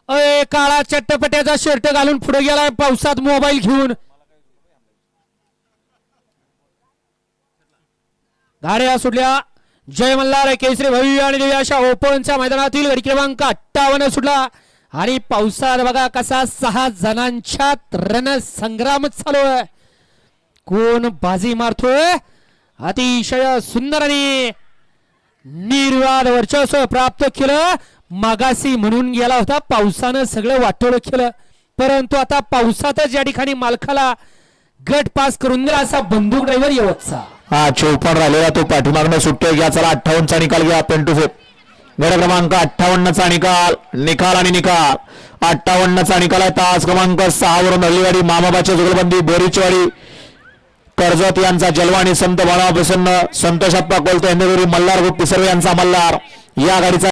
अय काळा चट्टपट्याचा शर्ट घालून पुढे गेलाय पावसात मोबाईल घेऊन. गाड्या सुटल्या. जय मल्हार केसरी भव्य आणि दिव्य अशा ओपनच्या मैदानातील गडी क्रमांक 58 सुटला आणि पावसात बघा कसा 6 जणांच्या रणसंग्राम चालू आहे. कोण बाजी मारतोय. अतिशय सुंदर आणि निर्वाद वर्चस्व प्राप्त केलं. मागासी म्हणून गेला होता पावसानं सगळं वाटोळं केलं परंतु आता पावसातच या ठिकाणी मालकाला गट पास करून दिला असा बंदूक ड्रायव्हर यवतचा. हा 54 राहिलेला तो पाठीमागनं सुटतोय. घ्या चला 58 चा निकाल घ्या. पेंटू गड क्रमांक 58 चा निकाल आणि निकाल 58 चा निकाल आहे. तास क्रमांक 6 वरून हल्लीवाडी मामाबाच्या जुगलबंदी बोरीचवाडी कर्जत यांचा जलवा आणि संत बाळा प्रसन्न संतोष आप्पा कोलते मल्हार गुप्ती सर्व यांचा मल्हार या गाडीचा